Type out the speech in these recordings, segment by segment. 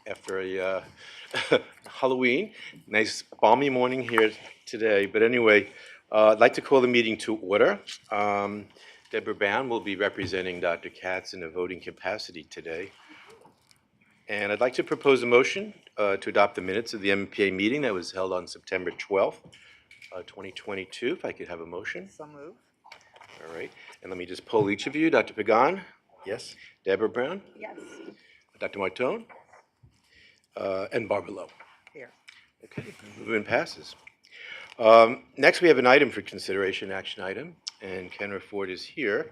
after a Halloween. Nice balmy morning here today. But anyway, I'd like to call the meeting to order. Deborah Brown will be representing Dr. Katz in a voting capacity today. And I'd like to propose a motion to adopt the minutes of the MPA meeting that was held on September 12th, 2022. If I could have a motion. So move. All right. And let me just poll each of you. Dr. Pagan? Yes. Deborah Brown? Yes. Dr. Martone? And Barbara Lowe. Here. Okay, movement passes. Next, we have an item for consideration, action item, and Kenra Ford is here.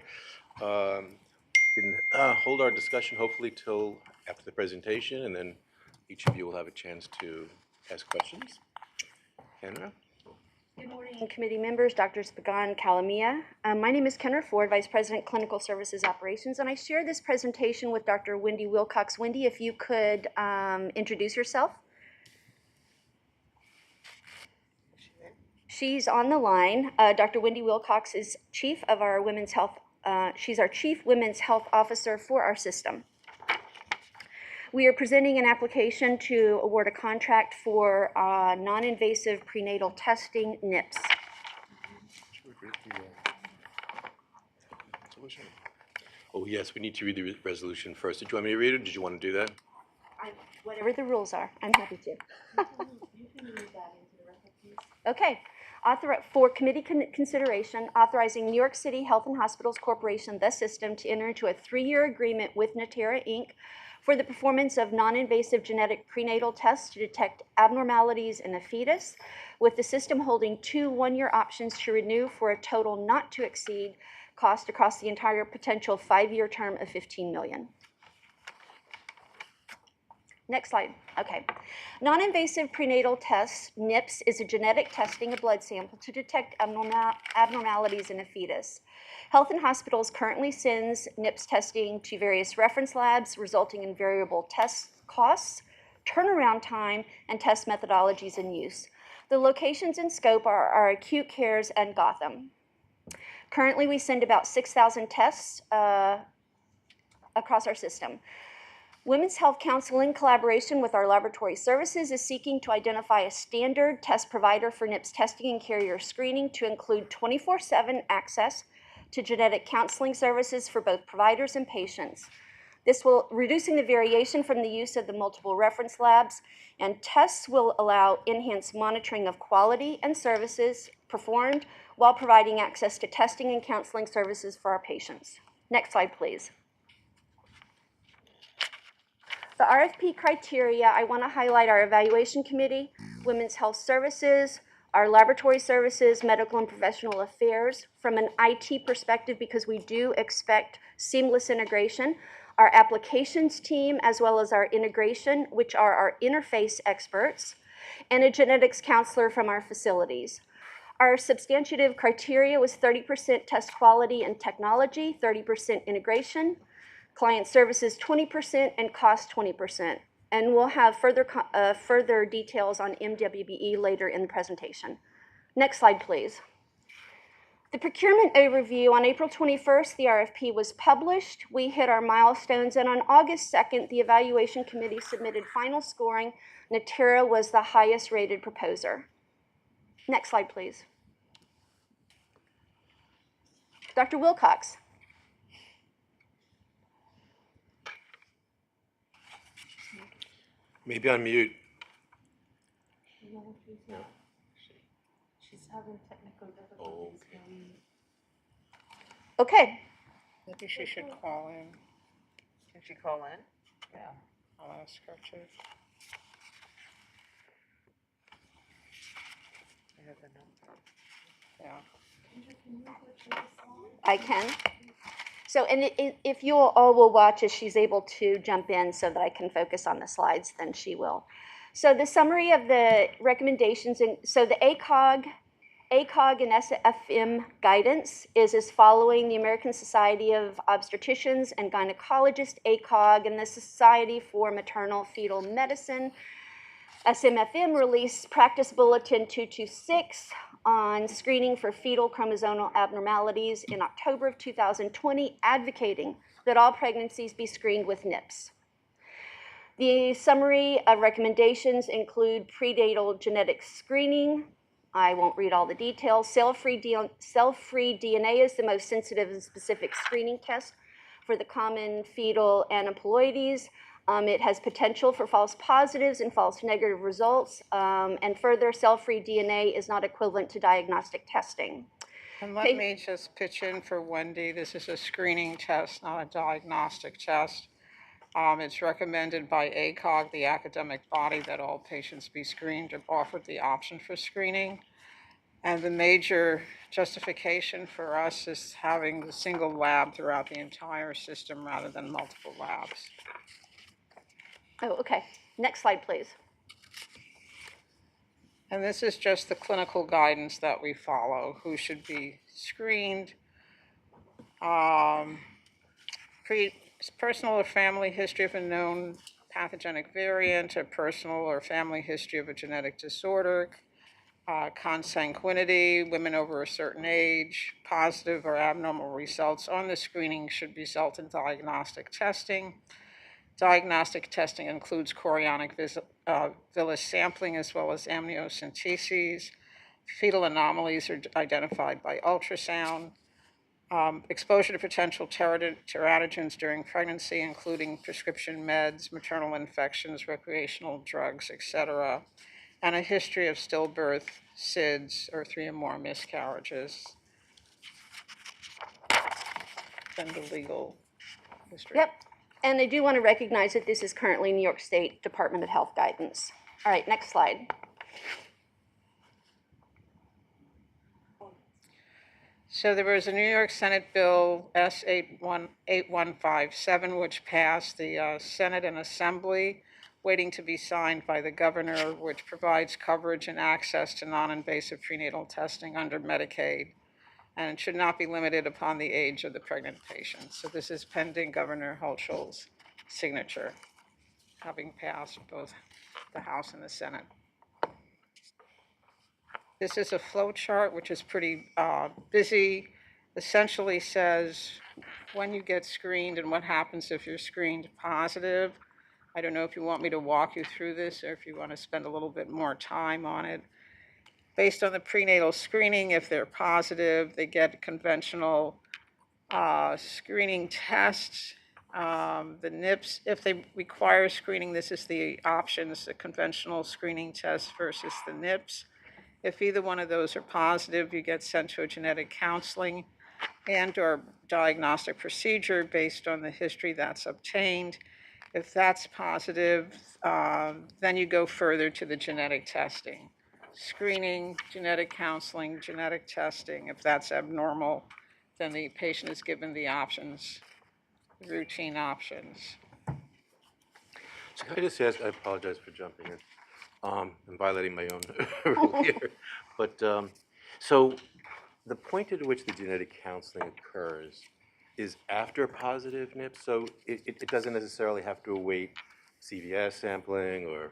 We can hold our discussion hopefully till after the presentation, and then each of you will have a chance to ask questions. Kenra? Good morning, committee members, Drs. Pagan, Calamia. My name is Kenra Ford, Vice President, Clinical Services Operations, and I share this presentation with Dr. Wendy Wilcox. Wendy, if you could introduce yourself. She's on the line. Dr. Wendy Wilcox is chief of our women's health. She's our chief women's health officer for our system. We are presenting an application to award a contract for non-invasive prenatal testing, NIPS. Oh, yes, we need to read the resolution first. Did you want me to read it, or did you want to do that? Whatever the rules are, I'm happy to. Okay. For committee consideration, authorizing New York City Health and Hospitals Corporation, the system, to enter into a 3-year agreement with Natera, Inc. for the performance of non-invasive genetic prenatal tests to detect abnormalities in a fetus, with the system holding 2 one-year options to renew for a total not to exceed cost across the entire potential 5-year term of $15 million. Next slide. Okay. Non-invasive prenatal tests, NIPS, is a genetic testing of blood sample to detect abnormalities in a fetus. Health and Hospitals currently sends NIPS testing to various reference labs, resulting in variable test costs, turnaround time, and test methodologies in use. The locations in scope are our acute cares and Gotham. Currently, we send about 6,000 tests across our system. Women's Health Council, in collaboration with our laboratory services, is seeking to identify a standard test provider for NIPS testing and carrier screening to include 24/7 access to genetic counseling services for both providers and patients. This will reducing the variation from the use of the multiple reference labs, and tests will allow enhanced monitoring of quality and services performed while providing access to testing and counseling services for our patients. Next slide, please. The RFP criteria, I want to highlight our evaluation committee, women's health services, our laboratory services, medical and professional affairs. From an IT perspective, because we do expect seamless integration, our applications team, as well as our integration, which are our interface experts, and a genetics counselor from our facilities. Our substantive criteria was 30% test quality and technology, 30% integration, client services 20%, and cost 20%. And we'll have further details on MWBE later in the presentation. Next slide, please. The procurement overview: on April 21st, the RFP was published. We hit our milestones, and on August 2nd, the evaluation committee submitted final scoring. Natera was the highest rated proposer. Next slide, please. Dr. Wilcox. Maybe on mute. No, she's not. She's having technical difficulties. Okay. Maybe she should call in. Can she call in? Yeah, I'll ask her to. I have the number. Yeah. I can. So, and if you all will watch as she's able to jump in so that I can focus on the slides, then she will. So the summary of the recommendations, so the ACOG and SFM guidance is as following: the American Society of Obstetricians and Gynecologists, ACOG, and the Society for Maternal Fetal Medicine, SMFM, released Practice Bulletin 226 on screening for fetal chromosomal abnormalities in October of 2020, advocating that all pregnancies be screened with NIPS. The summary of recommendations include prenatal genetic screening. I won't read all the details. Cell-free DNA is the most sensitive and specific screening test for the common fetal aneuploidies. It has potential for false positives and false negative results. And further, cell-free DNA is not equivalent to diagnostic testing. And let me just pitch in for Wendy. This is a screening test, not a diagnostic test. It's recommended by ACOG, the academic body, that all patients be screened or offered the option for screening. And the major justification for us is having the single lab throughout the entire system rather than multiple labs. Oh, okay. Next slide, please. And this is just the clinical guidance that we follow, who should be screened. Personal or family history of a known pathogenic variant, a personal or family history of a genetic disorder, consanguinity, women over a certain age, positive or abnormal results on the screening should result in diagnostic testing. Diagnostic testing includes chorionic villus sampling as well as amniocentesis. Fetal anomalies are identified by ultrasound. Exposure to potential teratogens during pregnancy, including prescription meds, maternal infections, recreational drugs, etc., and a history of stillbirth, SIDS, or 3 or more miscarriages. Then the legal history. Yep. And I do want to recognize that this is currently New York State Department of Health guidance. All right, next slide. So there was a New York Senate bill, S8157, which passed the Senate and Assembly, waiting to be signed by the governor, which provides coverage and access to non-invasive prenatal testing under Medicaid, and it should not be limited upon the age of the pregnant patient. So this is pending Governor Hochul's signature, having passed both the House and the Senate. This is a flow chart, which is pretty busy. Essentially says when you get screened and what happens if you're screened positive. I don't know if you want me to walk you through this or if you want to spend a little bit more time on it. Based on the prenatal screening, if they're positive, they get conventional screening tests. The NIPS, if they require screening, this is the options, the conventional screening test versus the NIPS. If either one of those are positive, you get sent to a genetic counseling and or diagnostic procedure based on the history that's obtained. If that's positive, then you go further to the genetic testing. Screening, genetic counseling, genetic testing. If that's abnormal, then the patient is given the options, routine options. So can I just ask, I apologize for jumping in and violating my own rule here. But so the point at which the genetic counseling occurs is after a positive NIPS, so it doesn't necessarily have to await CVS sampling or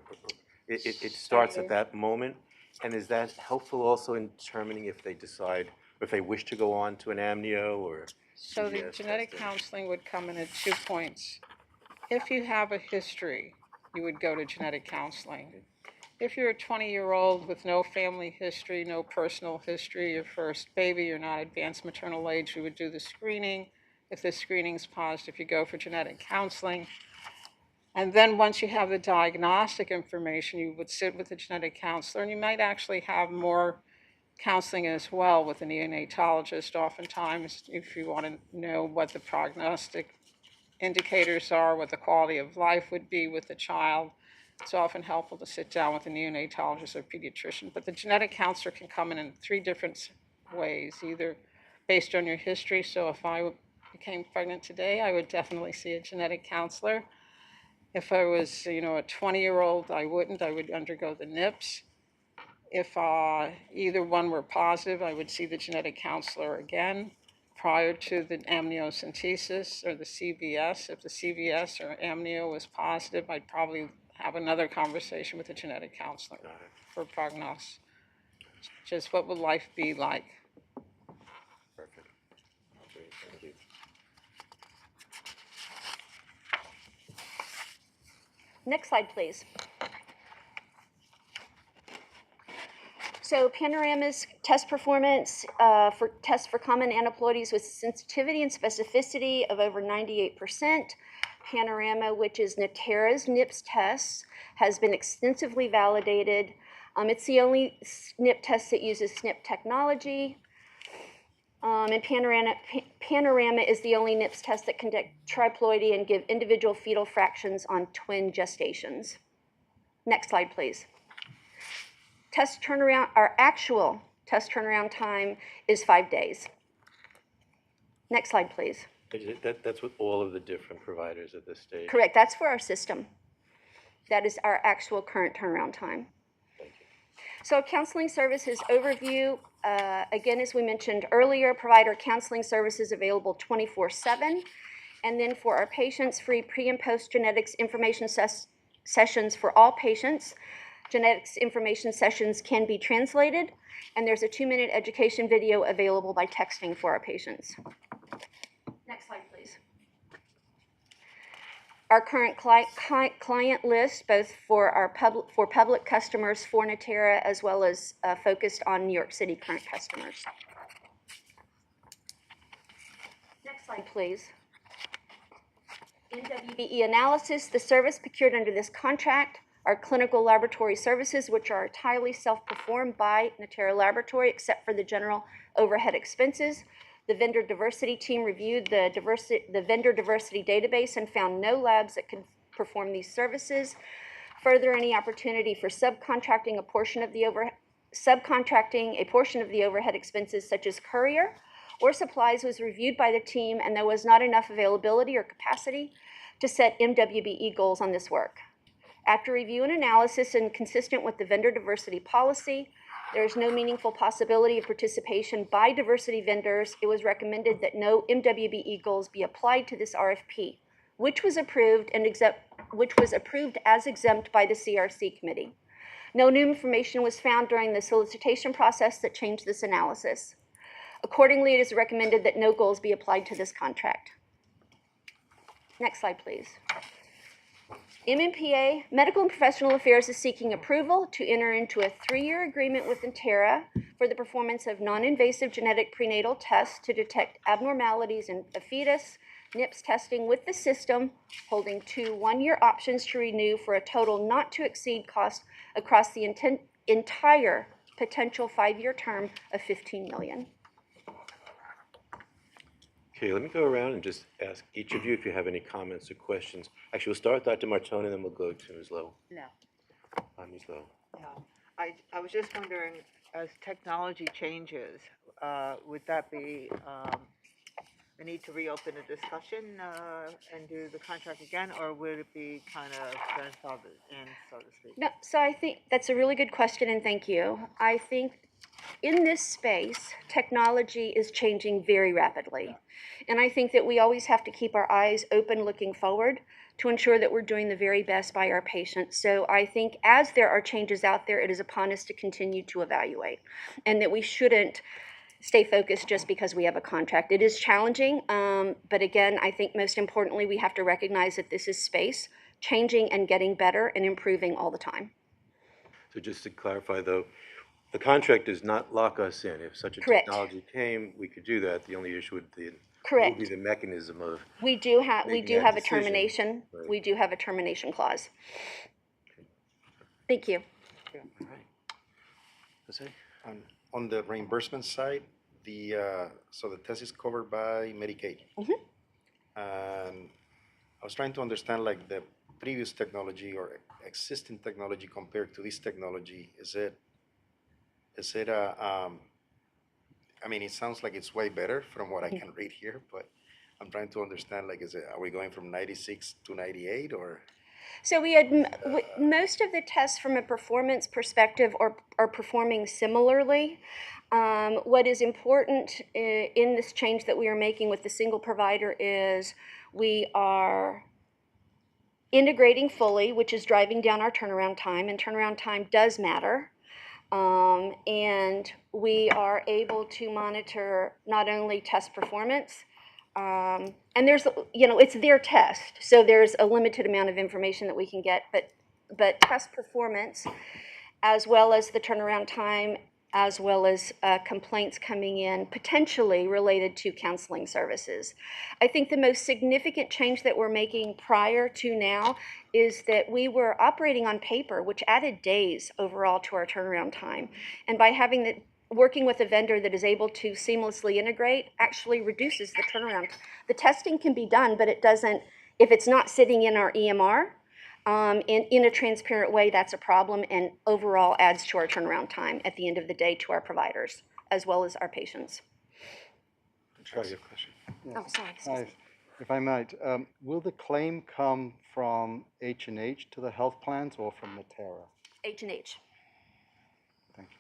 it starts at that moment. And is that helpful also in determining if they decide, or if they wish to go on to an amnio or So the CVS genetic testing? counseling would come in at 2 points. If you have a history, you would go to genetic counseling. If you're a 20-year-old with no family history, no personal history, your first baby, you're not advanced maternal age, you would do the screening. If the screening's positive, you go for genetic counseling. And then once you have the diagnostic information, you would sit with a genetic counselor, and you might actually have more counseling as well with a neonatologist. Oftentimes, if you want to know what the prognostic indicators are, what the quality of life would be with the child, it's often helpful to sit down with a neonatologist or pediatrician. But the genetic counselor can come in 3 different ways, either based on your history. So if I became pregnant today, I would definitely see a genetic counselor. If I was, a 20-year-old, I wouldn't. I would undergo the NIPS. If either one were positive, I would see the genetic counselor again prior to the amniocentesis or the CVS. If the CVS or amnio was positive, I'd probably have another conversation with the genetic counselor for prognosis. Just what would life be like? Perfect. Great, thank you. Next slide, please. So Panorama's test performance for tests for common aneuploidies with sensitivity and specificity of over 98%. Panorama, which is Natera's NIPS test, has been extensively validated. It's the only SNP test that uses SNP technology. And Panorama is the only NIPS test that can detect triploidy and give individual fetal fractions on twin gestations. Next slide, please. Test turnaround, our actual test turnaround time is 5 days. Next slide, please. That's with all of the different providers at this stage. Correct, that's for our system. That is our actual current turnaround time. Thank you. So counseling services overview, again, as we mentioned earlier, provider counseling services available 24/7. And then for our patients, free pre and post genetics information sessions for all patients. Genetics information sessions can be translated, and there's a 2-minute education video available by texting for our patients. Next slide, please. Our current client list, both for our public customers for Natera, as well as focused on New York City current customers. Next slide, please. MWBE analysis, the service procured under this contract are clinical laboratory services, which are entirely self-performed by Natera Laboratory, except for the general overhead expenses. The vendor diversity team reviewed the vendor diversity database and found no labs that could perform these services. Further, any opportunity for subcontracting a portion of the overhead expenses, such as courier or supplies, was reviewed by the team, and there was not enough availability or capacity to set MWBE goals on this work. After review and analysis and consistent with the vendor diversity policy, there is no meaningful possibility of participation by diversity vendors. It was recommended that no MWBE goals be applied to this RFP, which was approved as exempt by the CRC committee. No new information was found during the solicitation process that changed this analysis. Accordingly, it is recommended that no goals be applied to this contract. Next slide, please. MMPA, Medical and Professional Affairs, is seeking approval to enter into a 3-year agreement with Natera for the performance of non-invasive genetic prenatal tests to detect abnormalities in a fetus, NIPS testing with the system, holding 2 one-year options to renew for a total not to exceed cost across the entire potential 5-year term of $15 million. Okay, let me go around and just ask each of you if you have any comments or questions. Actually, we'll start with Dr. Martone, and then we'll go to Ms. Lowe. No. Ms. Lowe. No. I was just wondering, as technology changes, would that be a need to reopen a discussion and do the contract again, or would it be kind of grandfathered in, so to speak? No, so I think that's a really good question, and thank you. I think in this space, technology is changing very rapidly. And I think that we always have to keep our eyes open looking forward to ensure that we're doing the very best by our patients. So I think as there are changes out there, it is upon us to continue to evaluate, and that we shouldn't stay focused just because we have a contract. It is challenging, but again, I think most importantly, we have to recognize that this is space changing and getting better and improving all the time. So just to clarify, though, the contract does not lock us in. If such a Correct. technology came, we could do that. The only issue would be Correct. the mechanism of We do have making that a decision. termination. Right. We do have a termination clause. Thank you. All right. Jose? On the reimbursement side, so the test is covered by Medicaid. Mhm. And I was trying to understand, like, the previous technology or existing technology compared to this technology. Is it I mean, it sounds like it's way better from what I can read here, but I'm trying to understand, like, are we going from 96 to 98, or? So we had most of the tests from a performance perspective are performing similarly. What is important in this change that we are making with the single provider is we are integrating fully, which is driving down our turnaround time, and turnaround time does matter. And we are able to monitor not only test performance, And there's, it's their test, so there's a limited amount of information that we can get, but test performance, as well as the turnaround time, as well as complaints coming in potentially related to counseling services. I think the most significant change that we're making prior to now is that we were operating on paper, which added days overall to our turnaround time. And by working with a vendor that is able to seamlessly integrate actually reduces the turnaround. The testing can be done, but it doesn't, if it's not sitting in our EMR, in a transparent way, that's a problem, and overall adds to our turnaround time at the end of the day to our providers, as well as our patients. Charlie, you have a question? Oh, sorry. excuse Hi, me. if I might, will the claim come from H&H to the health plans or from Natera? H&H. Thank you.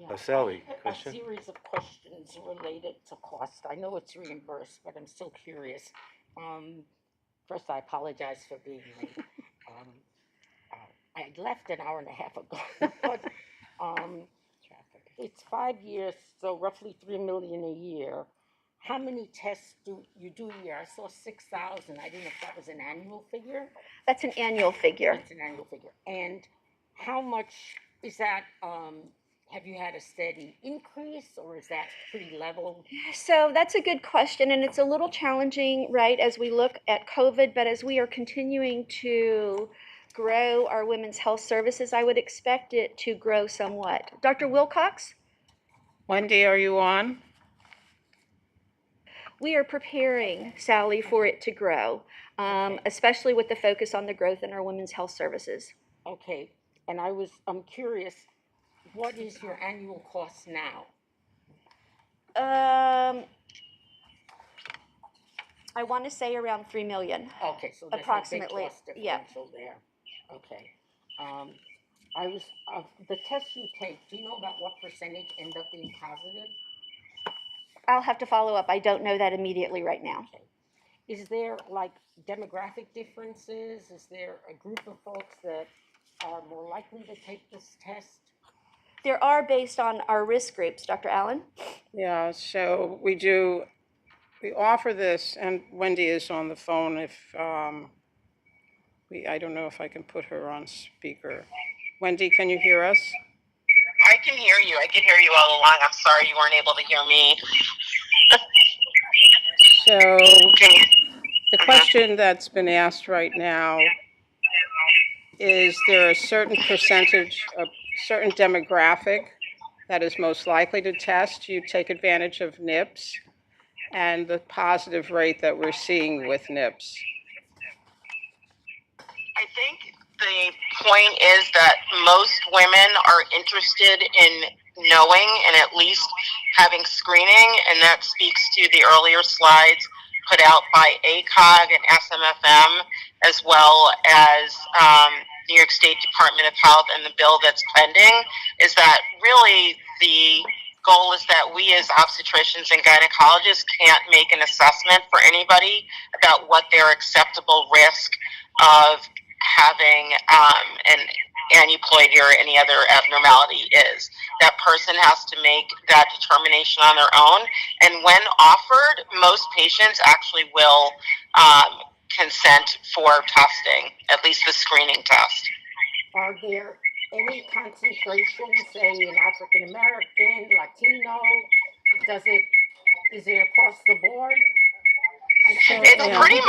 Yeah, Sally, a question? series of questions related to cost. I know it's reimbursed, but I'm still curious. First, I apologize for being late. I left an hour and a half ago, but it's 5 years, so roughly $3 million a year. How many tests do you do a year? I saw 6,000. I didn't know if that was an annual figure. That's an annual figure. It's an annual figure. And how much is that? Have you had a steady increase, or is that pretty level? So that's a good question, and it's a little challenging, right, as we look at COVID, but as we are continuing to grow our women's health services, I would expect it to grow somewhat. Dr. Wilcox? Wendy, are you on? We are preparing, Sally, for it to grow, especially with the focus on the growth in our women's health services. Okay, and I'm curious, what is your annual cost now? I want to say around $3 million. Okay, so there's Approximately, no big cost yeah. differential there. Okay. The tests you take, do you know about what percentage end up being positive? I'll have to follow up. I don't know that immediately right now. Okay. Is there like demographic differences? Is there a group of folks that are more likely to take this test? There are based on our risk groups, Dr. Allen. Yeah, so we offer this, and Wendy is on the phone if, I don't know if I can put her on speaker. Wendy, can you hear us? I can hear you. I can hear you all along. I'm sorry you weren't able to hear me. So the question that's been asked right now is there a certain percentage, a certain demographic that is most likely to test? You take advantage of NIPS and the positive rate that we're seeing with NIPS. I think the point is that most women are interested in knowing and at least having screening, and that speaks to the earlier slides put out by ACOG and SMFM, as well as New York State Department of Health and the bill that's pending, is that really the goal is that we as obstetricians and gynecologists can't make an assessment for anybody about what their acceptable risk of having an aneuploidy or any other abnormality is. That person has to make that determination on their own, and when offered, most patients actually will consent for testing, at least the screening test. Are there any concentrations, say in African American, Latino? Is it across the board? It's pretty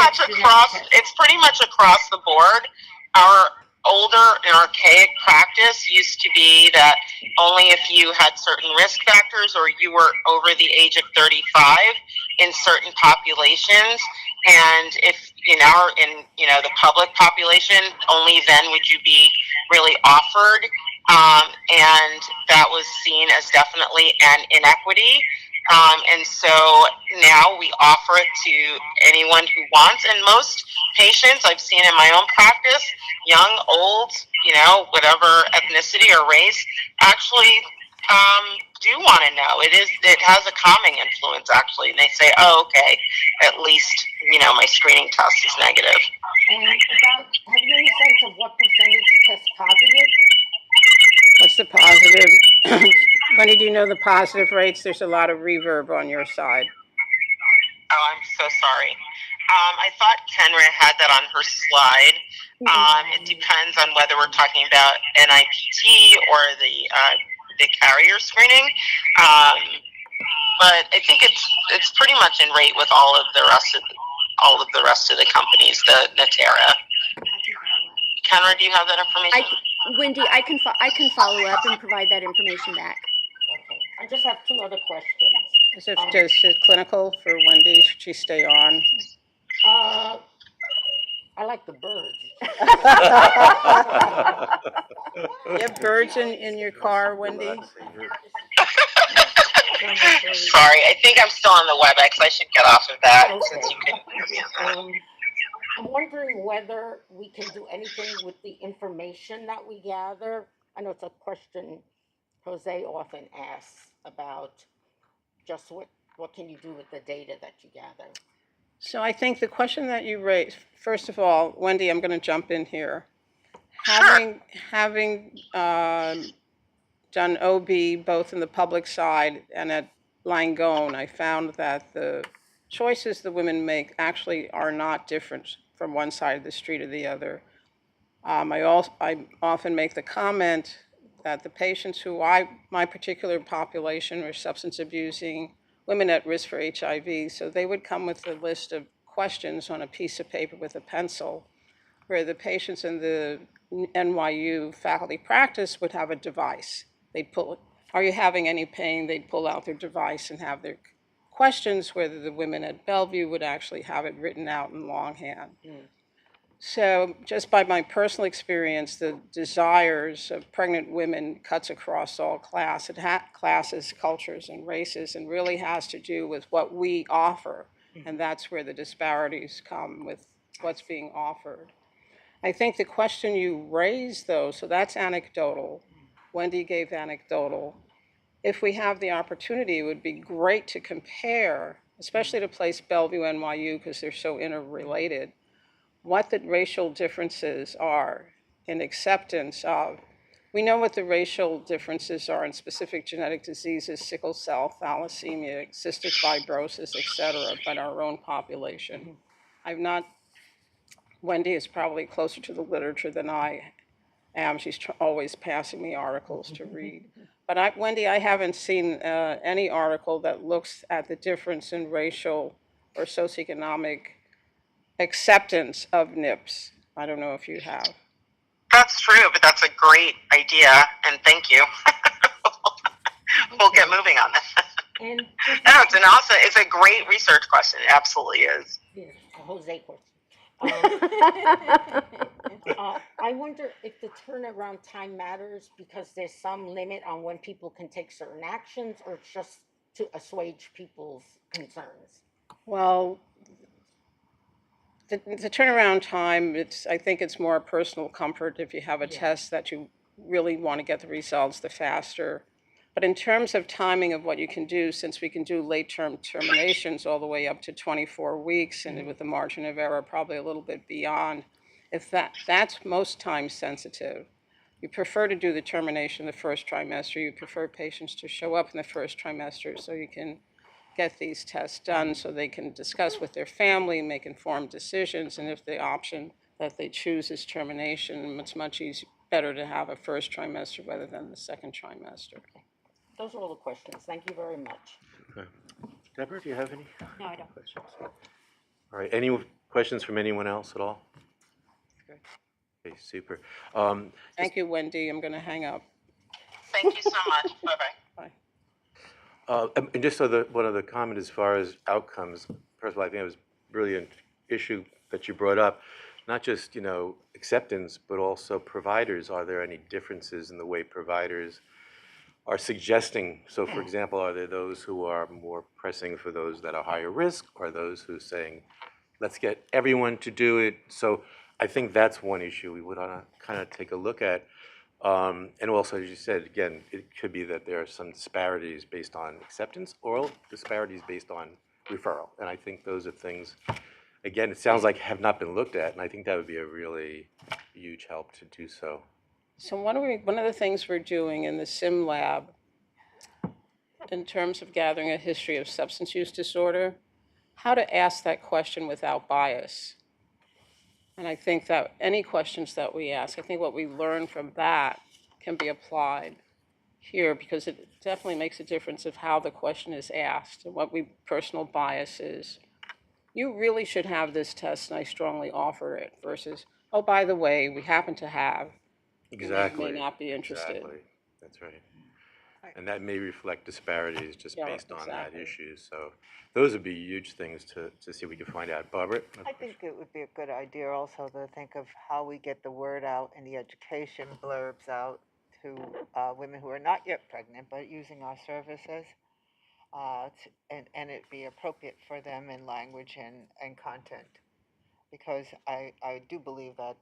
much across the board. Our older and archaic practice used to be that only if you had certain risk factors or you were over the age of 35 in certain populations, and if in the public population, only then would you be really offered, and that was seen as definitely an inequity. And so now we offer it to anyone who wants, and most patients I've seen in my own practice, young, old, whatever ethnicity or race, actually do want to know. It has a calming influence actually, and they say, oh, okay, at least my screening test is negative. And have you any sense of what percentage test positive? What's the positive? Wendy, do you know the positive rates? There's a lot of reverb on your side. sorry. I thought Kenra had that on her slide. It depends on whether we're talking about NIPT or the carrier screening. But I think it's pretty much in rate with all of the rest of the companies, the Natera. Kenra, do you have that information? Wendy, I can follow up and provide that information back. Okay, I just have two other questions. Is it just clinical for Wendy? Should she stay on? I like the birds. You have birds in your car, Wendy? Sorry, I think I'm still on the WebEx. I should get off of that since you couldn't hear me on that. I'm wondering whether we can do anything with the information that we gather. I know it's a question Jose often asks about just what can you do with the data that you gather? So I think the question that you raised, first of all, Wendy, I'm going to jump in here. Having done OB both in the public side and at Langone, I found that the choices the women make actually are not different from one side of the street or the other. I often make the comment that the patients my particular population were substance abusing, women at risk for HIV, so they would come with a list of questions on a piece of paper with a pencil, where the patients in the NYU faculty practice would have a device. They'd pull, are you having any pain? They'd pull out their device and have their questions, whether the women at Bellevue would actually have it written out in longhand. So just by my personal experience, the desires of pregnant women cuts across all classes, cultures, and races, and really has to do with what we offer. And that's where the disparities come with what's being offered. I think the question you raised, though, so that's anecdotal. Wendy gave anecdotal. If we have the opportunity, it would be great to compare, especially to place Bellevue, NYU, because they're so interrelated, what the racial differences are in acceptance of. We know what the racial differences are in specific genetic diseases, sickle cell, thalassemia, cystic fibrosis, et cetera, but our own population. Wendy is probably closer to the literature than I am. She's always passing me articles to read. But Wendy, I haven't seen any article that looks at the difference in racial or socioeconomic acceptance of NIPS. I don't know if you have. That's true, but that's a great idea, and thank you. We'll get moving on that. And No, it's a great research question. It absolutely is. yeah, a Jose question. I wonder if the turnaround time matters because there's some limit on when people can take certain actions, or it's just to assuage people's concerns. Well, the turnaround time, I think it's more personal comfort if you have a test that you really want to get the results, the faster. But in terms of timing of what you can do, since we can do late-term terminations all the way up to 24 weeks, and with the margin of error probably a little bit beyond, if that's most time sensitive. You prefer to do the termination the first trimester. You prefer patients to show up in the first trimester so you can get these tests done so they can discuss with their family, make informed decisions, and if the option that they choose is termination, it's much better to have a first trimester rather than the second trimester. Those are all the questions. Thank you very much. Okay. Deborah, do you have any No, I don't. questions? All right, any questions from anyone else at all? Okay, super. Thank you, Wendy. I'm going to hang up. Thank you so much. Bye-bye. And just one other comment as far as outcomes. First of all, I think it was a brilliant issue that you brought up. Not just, acceptance, but also providers. Are there any differences in the way providers are suggesting? So, for example, are there those who are more pressing for those that are higher risk, or those who are saying, let's get everyone to do it? So I think that's one issue we would want to kind of take a look at. And also, as you said, again, it could be that there are some disparities based on acceptance or disparities based on referral. And I think those are things, again, it sounds like have not been looked at, and I think that would be a really huge help to do so. So one of the things we're doing in the SIM lab in terms of gathering a history of substance use disorder, how to ask that question without bias. And I think that any questions that we ask, I think what we learn from that can be applied here, because it definitely makes a difference of how the question is asked and what we personal bias is. You really should have this test, and I strongly offer it, versus, oh, by the way, we happen to have. Exactly. May not be interested. Exactly. That's right. Right. And that may reflect disparities just Yeah, based on that exactly. issue. So those would be huge things to see if we can find out. Barbara? I think it would be a good idea also to think of how we get the word out and the education blurbs out to women who are not yet pregnant but using our services, and it be appropriate for them in language and content. Because I do believe that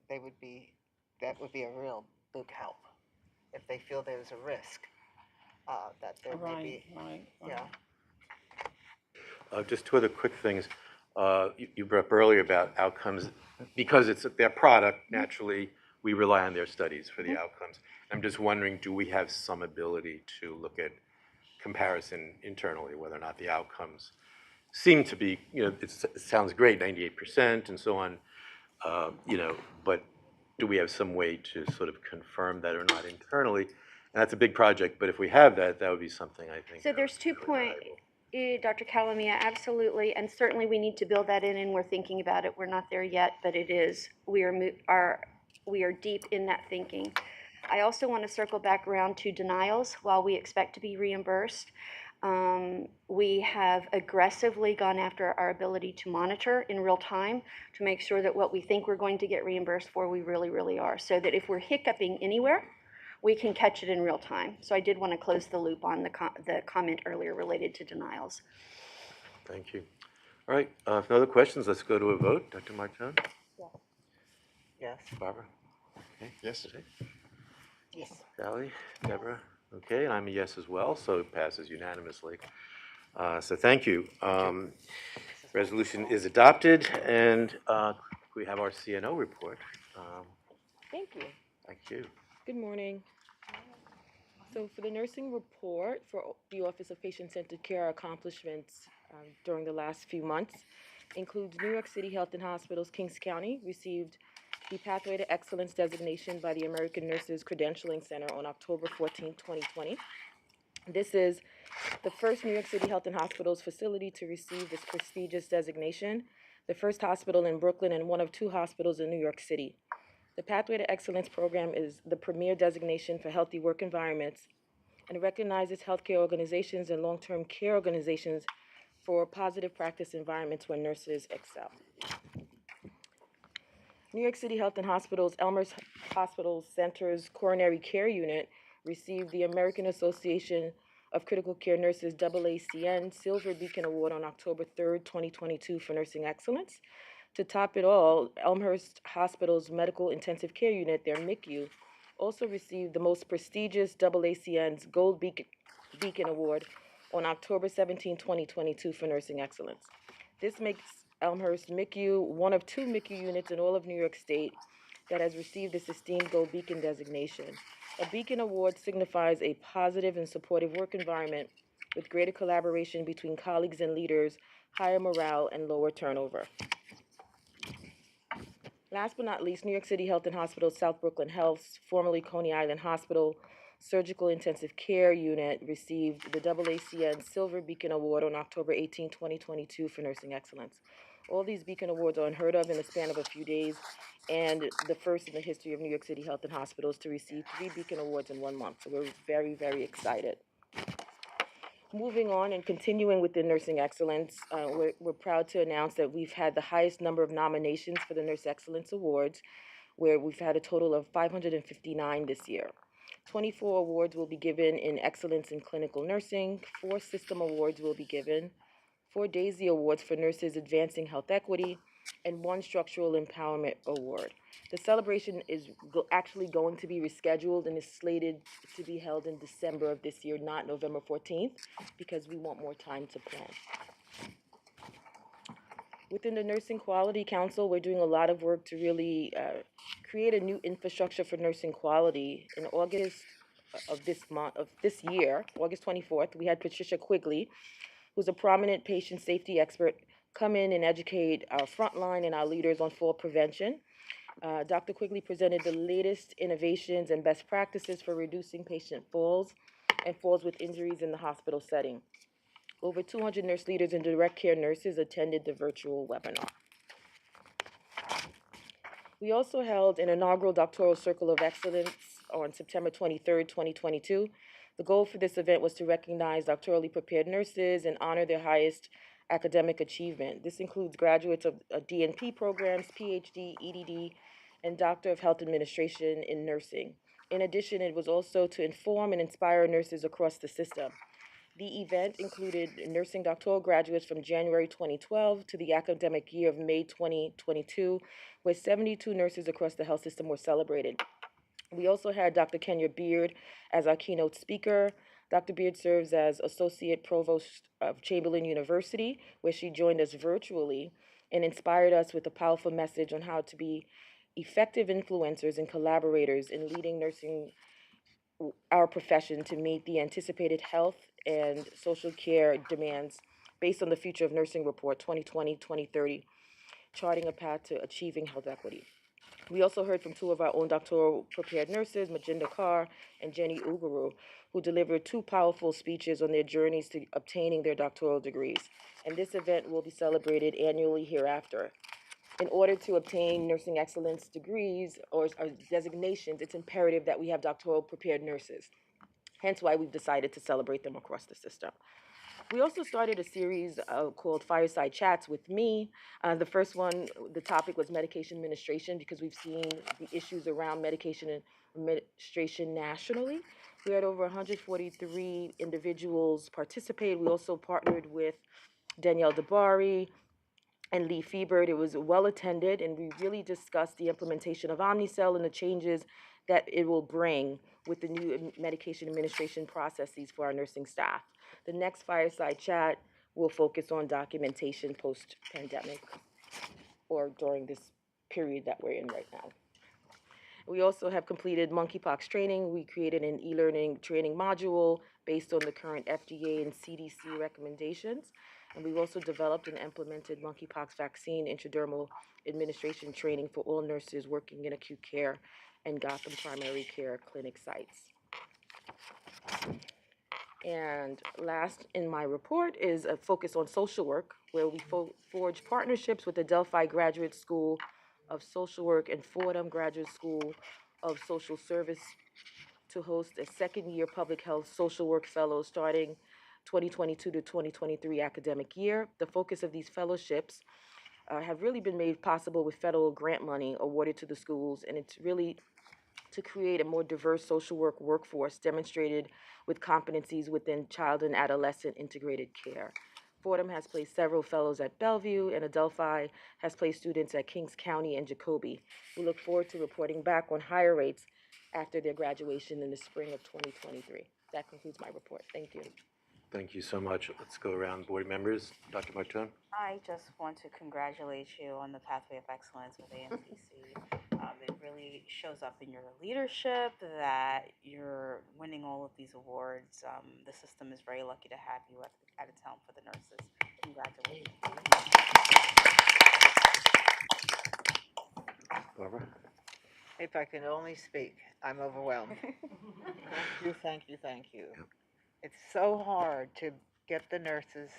they would be that would be a real big help if they feel there's a risk that there may Right, be, right. yeah. Just two other quick things. You brought up earlier about outcomes. Because it's their product, naturally, we rely on their studies for the outcomes. I'm just wondering, do we have some ability to look at comparison internally, whether or not the outcomes seem to be, it sounds great, 98% and so on, but do we have some way to sort of confirm that or not internally? And that's a big project, but if we have that, that would be something I think. So there's 2 points, Dr. Calamia, absolutely, and certainly we need to build that in, and we're thinking about it. We're not there yet, but it is. We are deep in that thinking. I also want to circle back around to denials. While we expect to be reimbursed, we have aggressively gone after our ability to monitor in real time to make sure that what we think we're going to get reimbursed for, we really, really are, so that if we're hiccuping anywhere, we can catch it in real time. So I did want to close the loop on the comment earlier related to denials. Thank you. All right, if no other questions, let's go to a vote. Dr. Martone? Yes. Barbara? Yes. Yes. Sally? Deborah? Okay, and I'm a yes as well, so it passes unanimously. So thank you. Resolution is adopted, and we have our CNO report. Thank you. Thank you. Good morning. So for the nursing report for the Office of Patient-Centered Care, our accomplishments during the last few months includes New York City Health and Hospitals, Kings County received the Pathway to Excellence designation by the American Nurses Credentialing Center on October 14, 2020. This is the first New York City Health and Hospitals facility to receive this prestigious designation, the first hospital in Brooklyn and one of 2 hospitals in New York City. The Pathway to Excellence program is the premier designation for healthy work environments and recognizes healthcare organizations and long-term care organizations for positive practice environments where nurses excel. New York City Health and Hospitals, Elmhurst Hospital Center's Coronary Care Unit received the American Association of Critical Care Nurses AACN Silver Beacon Award on October 3rd, 2022 for nursing excellence. To top it all, Elmhurst Hospital's Medical Intensive Care Unit, their MICU, also received the most prestigious AACN's Gold Beacon Award on October 17, 2022 for nursing excellence. This makes Elmhurst MICU one of 2 MICU units in all of New York State that has received this esteemed Gold Beacon designation. A Beacon Award signifies a positive and supportive work environment with greater collaboration between colleagues and leaders, higher morale, and lower turnover. Last but not least, New York City Health and Hospital South Brooklyn Health, formerly Coney Island Hospital, Surgical Intensive Care Unit received the AACN Silver Beacon Award on October 18, 2022 for nursing excellence. All these Beacon Awards are unheard of in the span of a few days, and the first in the history of New York City Health and Hospitals to receive 3 Beacon Awards in 1 month. So we're very, very excited. Moving on and continuing with the nursing excellence, we're proud to announce that we've had the highest number of nominations for the Nurse Excellence Awards, where we've had a total of 559 this year. 24 awards will be given in excellence in clinical nursing, 4 system awards will be given, 4 DAISY awards for nurses advancing health equity, and 1 structural empowerment award. The celebration is actually going to be rescheduled and is slated to be held in December of this year, not November 14th, because we want more time to plan. Within the Nursing Quality Council, we're doing a lot of work to really create a new infrastructure for nursing quality. In August of this year, August 24th, we had Patricia Quigley, who's a prominent patient safety expert, come in and educate our frontline and our leaders on fall prevention. Dr. Quigley presented the latest innovations and best practices for reducing patient falls and falls with injuries in the hospital setting. Over 200 nurse leaders and direct care nurses attended the virtual webinar. We also held an inaugural Doctoral Circle of Excellence on September 23rd, 2022. The goal for this event was to recognize doctorally prepared nurses and honor their highest academic achievement. This includes graduates of DNP programs, PhD, EDD, and Doctor of Health Administration in Nursing. In addition, it was also to inform and inspire nurses across the system. The event included nursing doctoral graduates from January 2012 to the academic year of May 2022, where 72 nurses across the health system were celebrated. We also had Dr. Kenya Beard as our keynote speaker. Dr. Beard serves as Associate Provost of Chamberlain University, where she joined us virtually and inspired us with a powerful message on how to be effective influencers and collaborators in leading nursing our profession to meet the anticipated health and social care demands based on the Future of Nursing Report 2020-2030, charting a path to achieving health equity. We also heard from two of our own doctoral prepared nurses, Majinda Kaur and Jenny Uguru, who delivered two powerful speeches on their journeys to obtaining their doctoral degrees. And this event will be celebrated annually hereafter. In order to obtain nursing excellence degrees or designations, it's imperative that we have doctoral prepared nurses. Hence why we've decided to celebrate them across the system. We also started a series called Fireside Chats with me. The first one, the topic was medication administration, because we've seen the issues around medication administration nationally. We had over 143 individuals participate. We also partnered with Danielle Dabari and Lee Fiebert. It was well attended, and we really discussed the implementation of Omnicell and the changes that it will bring with the new medication administration processes for our nursing staff. The next Fireside Chat will focus on documentation post-pandemic or during this period that we're in right now. We also have completed monkeypox training. We created an e-learning training module based on the current FDA and CDC recommendations. And we've also developed and implemented monkeypox vaccine intradermal administration training for all nurses working in acute care and Gotham primary care clinic sites. And last in my report is a focus on social work, where we forge partnerships with the Delphi Graduate School of Social Work and Fordham Graduate School of Social Service to host a second-year public health social work fellow starting 2022 to 2023 academic year. The focus of these fellowships have really been made possible with federal grant money awarded to the schools, and it's really to create a more diverse social work workforce demonstrated with competencies within child and adolescent integrated care. Fordham has placed several fellows at Bellevue, and Adelphi has placed students at Kings County and Jacobi. We look forward to reporting back on higher rates after their graduation in the spring of 2023. That concludes my report. Thank you. Thank you so much. Let's go around board members. Dr. Martin? I just want to congratulate you on the Pathway of Excellence with AMCC. It really shows up in your leadership that you're winning all of these awards. The system is very lucky to have you at its helm for the nurses. Congratulations. Barbara? If I can only speak, I'm overwhelmed. Thank you. Yep. It's so hard to get the nurses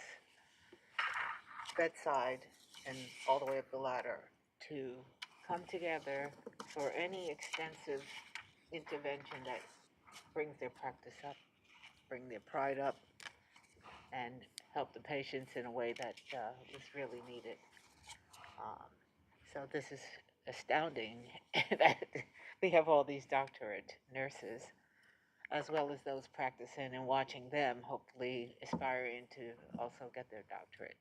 bedside and all the way up the ladder to come together for any extensive intervention that brings their practice up, bring their pride up, and help the patients in a way that was really needed. So this is astounding that we have all these doctorate nurses, as well as those practicing, and watching them hopefully aspiring to also get their doctorate.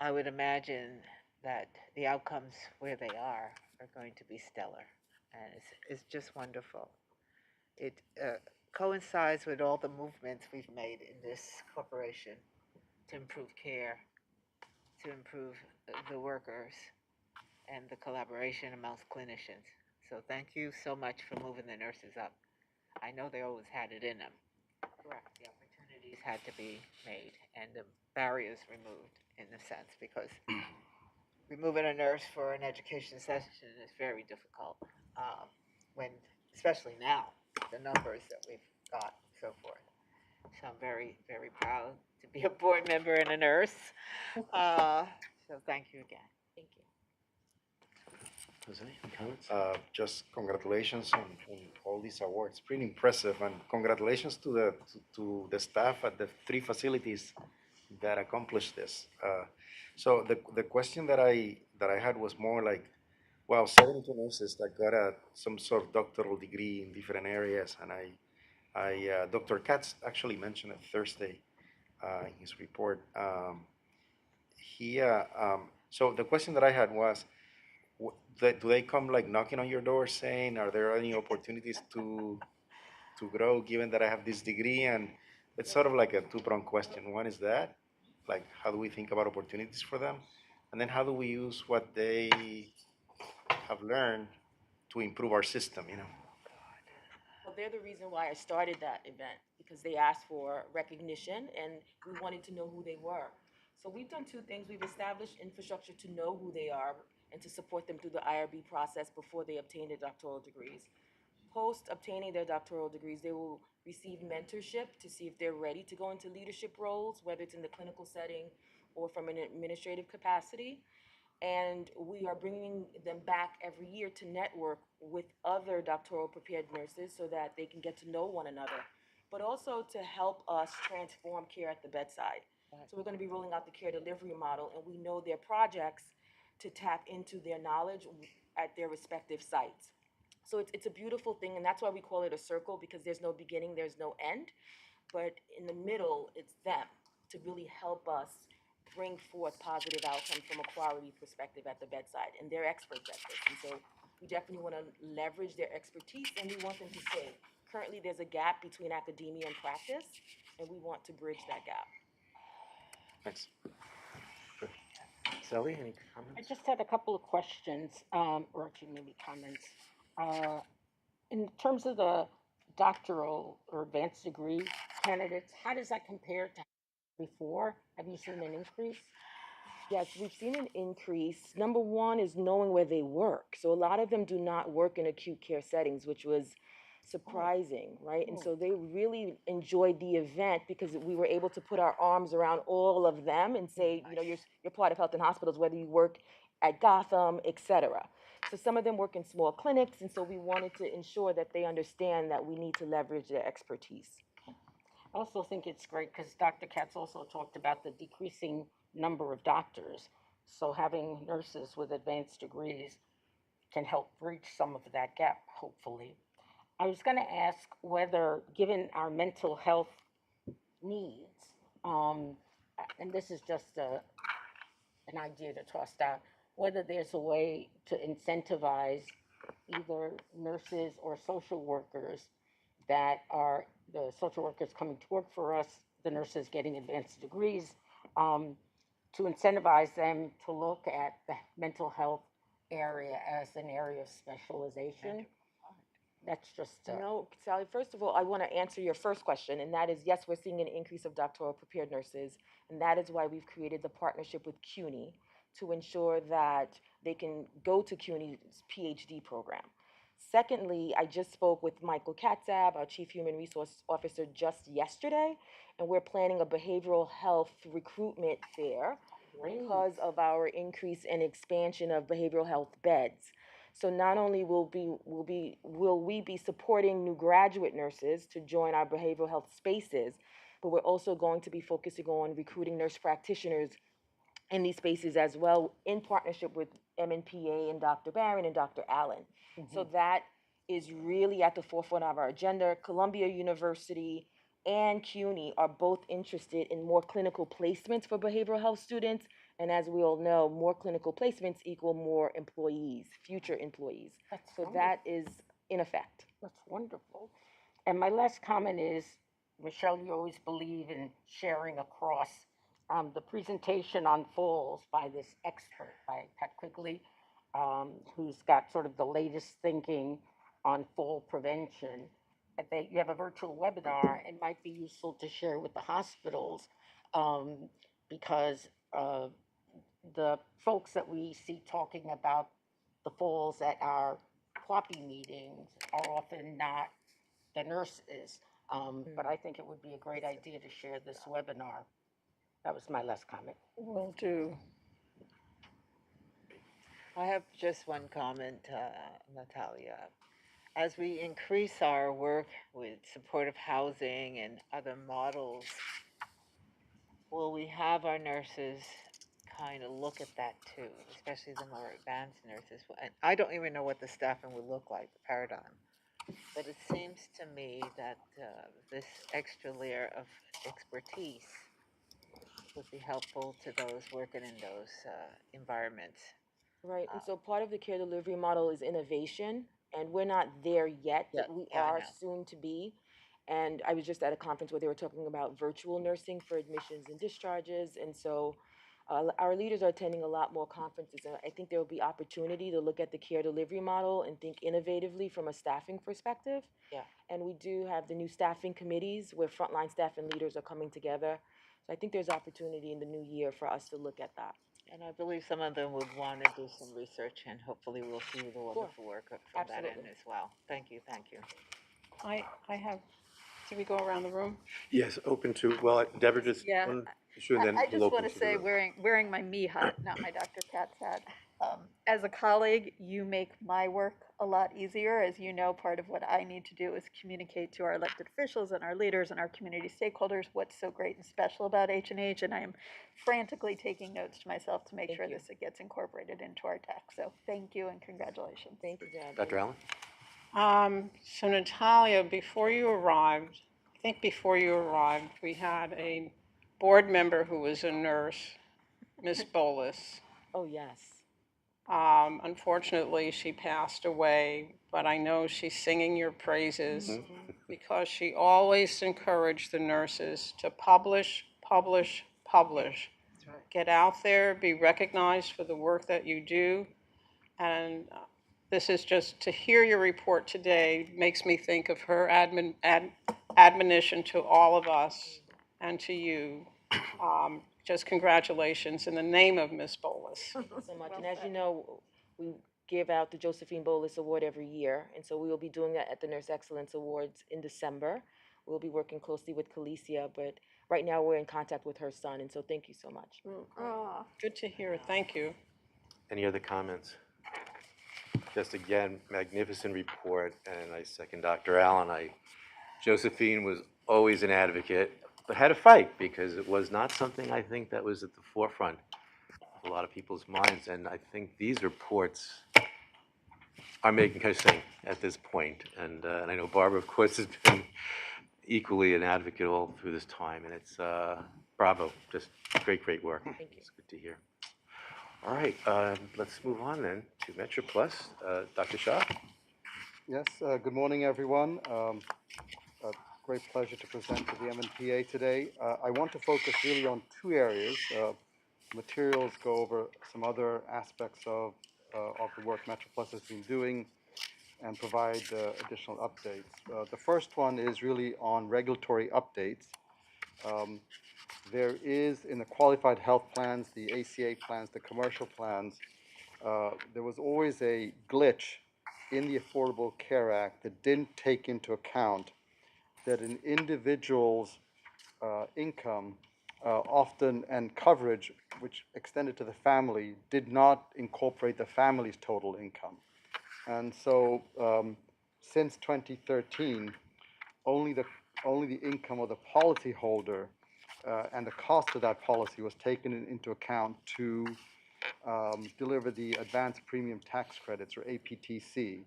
I would imagine that the outcomes where they are going to be stellar, and it's just wonderful. It coincides with all the movements we've made in this corporation to improve care, to improve the workers, and the collaboration amongst clinicians. So thank you so much for moving the nurses up. I know they always had it in them. Correct, the opportunity these had to be made and the barriers removed in a sense, because removing a nurse for an education session is very difficult, when, especially now, the numbers that we've got, so forth. So I'm very, very proud to be a board member and a nurse. So thank you again. Thank you. Jose, any comments? Just congratulations on all these awards. Pretty impressive, and congratulations to the staff at the three facilities that accomplished this. So the question that I had was more like, wow, 72 nurses that got some sort of doctoral degree in different areas, and Dr. Katz actually mentioned it Thursday in his report. So the question that I had was, do they come like knocking on your door saying, are there any opportunities to grow given that I have this degree? And it's sort of like a two-pronged question. One is that, like, how do we think about opportunities for them? And then how do we use what they have learned to improve our system, you know? Well, they're the reason why I started that event, because they asked for recognition and we wanted to know who they were. So we've done two things. We've established infrastructure to know who they are and to support them through the IRB process before they obtain their doctoral degrees. Post obtaining their doctoral degrees, they will receive mentorship to see if they're ready to go into leadership roles, whether it's in the clinical setting or from an administrative capacity. And we are bringing them back every year to network with other doctoral prepared nurses so that they can get to know one another, but also to help us transform care at the bedside. So we're going to be rolling out the care delivery model, and we know their projects to tap into their knowledge at their respective sites. So it's a beautiful thing, and that's why we call it a circle, because there's no beginning, there's no end. But in the middle, it's them to really help us bring forth positive outcomes from a quality perspective at the bedside. And they're experts at this. And so we definitely want to leverage their expertise, and we want them to say, currently there's a gap between academia and practice, and we want to bridge that gap. Thanks. Good. Sally, any I comments? just had a couple of questions, or actually maybe comments. In terms of the doctoral or advanced degree candidates, how does that compare to before? Have you seen an increase? Yes, we've seen an increase. Number one is knowing where they work. So a lot of them do not work in acute care settings, which was surprising, right? And so they really enjoyed the event because we were able to put our arms around all of them and say, you know, you're part of Health and Hospitals, whether you work at Gotham, et cetera. So some of them work in small clinics, and so we wanted to ensure that they understand that we need to leverage their expertise. I also think it's great because Dr. Katz also talked about the decreasing number of doctors. So having nurses with advanced degrees can help bridge some of that gap, hopefully. I was going to ask whether, given our mental health needs, and this is just an idea to toss down, whether there's a way to incentivize either nurses or social workers that are the social workers coming to work for us, the nurses getting advanced degrees, to incentivize them to look at the mental health area as an area of specialization. That's just No, Sally, first of all, I want to answer your first question, and that is yes, we're seeing an increase of doctoral prepared nurses, and that is why we've created the partnership with CUNY to ensure that they can go to CUNY's PhD program. Secondly, I just spoke with Michael Katzab, our Chief Human Resource Officer, just yesterday, and we're planning a behavioral health recruitment fair because of our increase and expansion of behavioral health beds. So not only will we be supporting new graduate nurses to join our behavioral health spaces, but we're also going to be focusing on recruiting nurse practitioners in these spaces as well, in partnership with MNPA and Dr. Barron and Dr. Allen. So that is really at the forefront of our agenda. Columbia University and CUNY are both interested in more clinical placements for behavioral health students. And as we all know, more clinical placements equal more employees, future employees. So that is in effect. That's wonderful. And my last comment is, Michelle, you always believe in sharing across. The presentation on falls by this expert, by Pat Quigley, who's got sort of the latest thinking on fall prevention. you have a virtual webinar, it might be useful to share with the hospitals, because the folks that we see talking about the falls at our PLOPI meetings are often not the nurses. But I think it would be a great idea to share this webinar. That was my last comment. Will do. I have just one comment, Natalia. As we increase our work with supportive housing and other models, will we have our nurses kind of look at that too, especially the more advanced nurses? And I don't even know what the staffing would look like, the paradigm. But it seems to me that this extra layer of expertise would be helpful to those working in those environments. Right, and so part of the care delivery model is innovation, and we're not there yet, but we yeah, I are know. soon to be. And I was just at a conference where they were talking about virtual nursing for admissions and discharges, and so our leaders are attending a lot more conferences, and I think there will be opportunity to look at the care delivery model and think innovatively from a staffing perspective. Yeah. And we do have the new staffing committees where frontline staff and leaders are coming together. So I think there's opportunity in the new year for us to look at that. And I believe some of them would want to do some research, and hopefully we'll see the wonderful work from that end Absolutely. as well. Thank you, thank you. I have, do we go around the room? Yes, open to, well, Deborah just, Yeah, one issue, and then I we'll just open want to to the say, room. wearing my me hat, not my Dr. Katz hat. As a colleague, you make my work a lot easier. As you know, part of what I need to do is communicate to our elected officials and our leaders and our community stakeholders what's so great and special about H&H, and I am frantically taking notes to myself to make Thank sure you. this gets incorporated into our text. So thank you and congratulations. Thank you, Deb. Dr. Allen? So Natalia, before you arrived, I think before you arrived, we had a board member who was a nurse, Miss Bolus. Oh, yes. Unfortunately, she passed away, but I know she's singing your praises because she always encouraged the nurses to publish, publish, publish. Get out there, be recognized for the work that you do. And this is just, to hear your report today makes me think of her admonition to all of us and to you. Just congratulations in the name of Miss Bolus. Thank you so much. And as you know, we give out the Josephine Bolus Award every year, and so we will be doing that at the Nurse Excellence Awards in December. We'll be working closely with Calicia, but right now we're in contact with her son, and so thank you so much. Oh. Good to hear, thank you. Any other comments? Just again, magnificent report, and I second Dr. Allen. Josephine was always an advocate, but had to fight because it was not something I think that was at the forefront of a lot of people's minds, and I think these reports are making her sing at this point. And I know Barbara, of course, has been equally an advocate all through this time, and it's bravo, just great, great work. Thank you. It's good to hear. All right, let's move on then to Metro Plus. Dr. Shah? Yes, good morning, everyone. A great pleasure to present to the MNPA today. I want to focus really on two areas. Materials go over some other aspects of the work Metro Plus has been doing and provide additional updates. The first one is really on regulatory updates. There is, in the qualified health plans, the ACA plans, the commercial plans, there was always a glitch in the Affordable Care Act that didn't take into account that an individual's income often and coverage, which extended to the family, did not incorporate the family's total income. And so since 2013, only the income of the policyholder and the cost of that policy was taken into account to deliver the advanced premium tax credits, or APTC.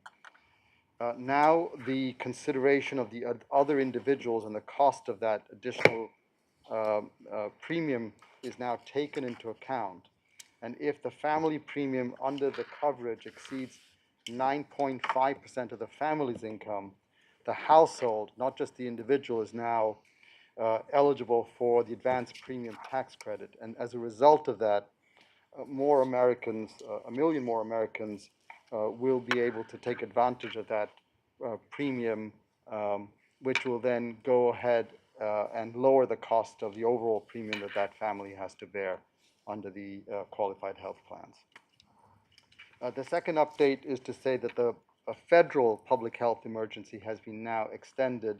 Now the consideration of the other individuals and the cost of that additional premium is now taken into account. And if the family premium under the coverage exceeds 9.5% of the family's income, the household, not just the individual, is now eligible for the advanced premium tax credit. And as a result of that, more Americans, 1 million more Americans, will be able to take advantage of that premium which will then go ahead and lower the cost of the overall premium that that family has to bear under the qualified health plans. The second update is to say that a federal public health emergency has been now extended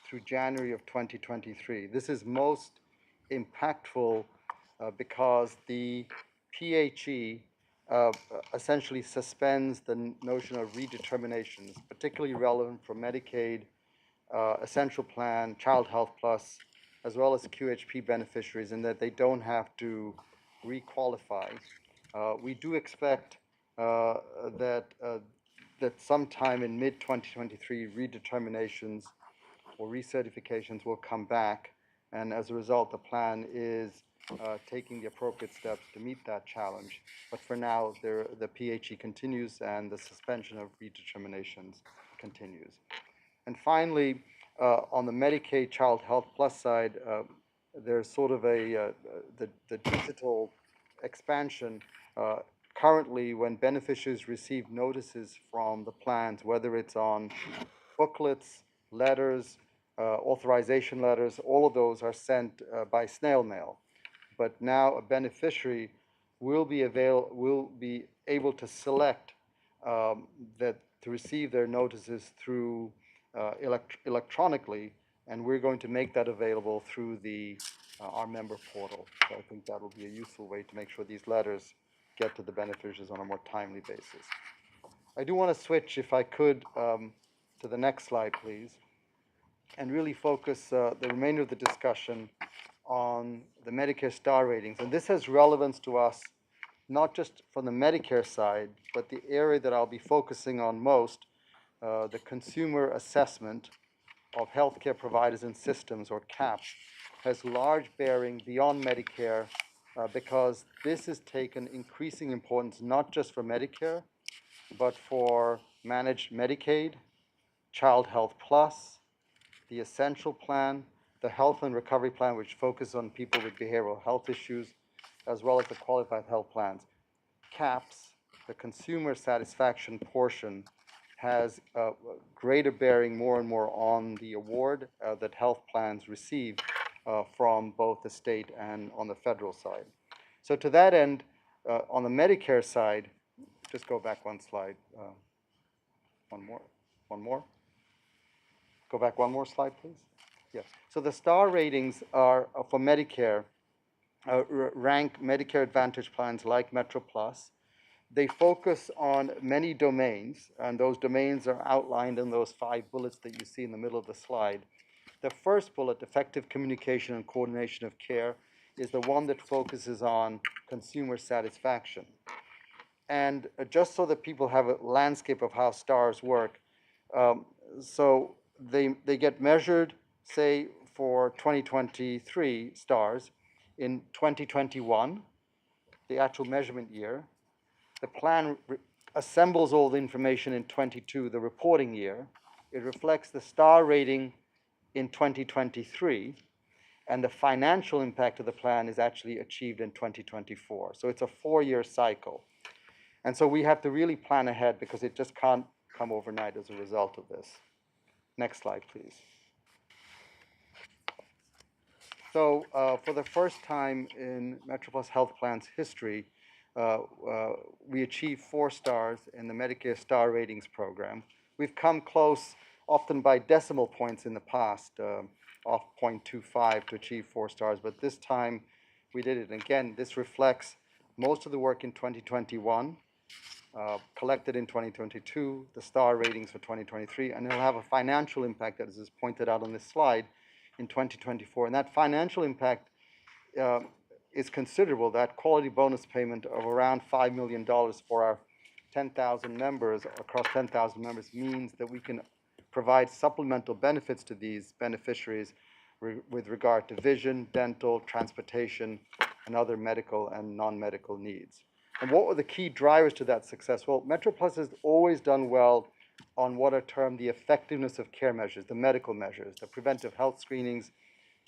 through January of 2023. This is most impactful because the PHE essentially suspends the notion of redeterminations, particularly relevant for Medicaid, Essential Plan, Child Health Plus, as well as QHP beneficiaries, in that they don't have to requalify. We do expect that sometime in mid-2023, redeterminations or recertifications will come back, and as a result, the plan is taking the appropriate steps to meet that challenge. But for now, the PHE continues and the suspension of redeterminations continues. And finally, on the Medicaid Child Health Plus side, there's sort of the digital expansion. Currently, when beneficiaries receive notices from the plans, whether it's on booklets, letters, authorization letters, all of those are sent by snail mail. But now a beneficiary will be able to select that to receive their notices through electronically, and we're going to make that available through our member portal. So I think that will be a useful way to make sure these letters get to the beneficiaries on a more timely basis. I do want to switch, if I could, to the next slide, please, and really focus the remainder of the discussion on the Medicare star ratings. And this has relevance to us, not just from the Medicare side, but the area that I'll be focusing on most, the consumer assessment of healthcare providers and systems, or CAP, has large bearing beyond Medicare because this has taken increasing importance, not just for Medicare, but for managed Medicaid, Child Health Plus, the Essential Plan, the Health and Recovery Plan, which focuses on people with behavioral health issues, as well as the qualified health plans. CAPS, the consumer satisfaction portion, has greater bearing more and more on the award that health plans receive from both the state and on the federal side. So to that end, on the Medicare side, just go back one slide, one more. Go back one more slide, please. Yes. So the star ratings are for Medicare, rank Medicare Advantage plans like Metro Plus. They focus on many domains, and those domains are outlined in those 5 bullets that you see in the middle of the slide. The first bullet, effective communication and coordination of care, is the one that focuses on consumer satisfaction. And just so that people have a landscape of how stars work, so they get measured, say, for 2023 stars in 2021, the actual measurement year. The plan assembles all the information in 22, the reporting year. It reflects the star rating in 2023, and the financial impact of the plan is actually achieved in 2024. So it's a 4-year cycle. And so we have to really plan ahead because it just can't come overnight as a result of this. Next slide, please. So for the first time in MetroPlus Health Plan's history, we achieved 4 stars in the Medicare Star Ratings program. We've come close, often by decimal points in the past, off 0.25 to achieve 4 stars, but this time we did it. And again, this reflects most of the work in 2021, collected in 2022, the star ratings for 2023, and it'll have a financial impact, as is pointed out on this slide, in 2024. And that financial impact is considerable. That quality bonus payment of around $5 million for our 10,000 members, across 10,000 members, means that we can provide supplemental benefits to these beneficiaries with regard to vision, dental, transportation, and other medical and non-medical needs. And what were the key drivers to that success? Well, MetroPlus has always done well on what are termed the effectiveness of care measures, the medical measures, the preventive health screenings,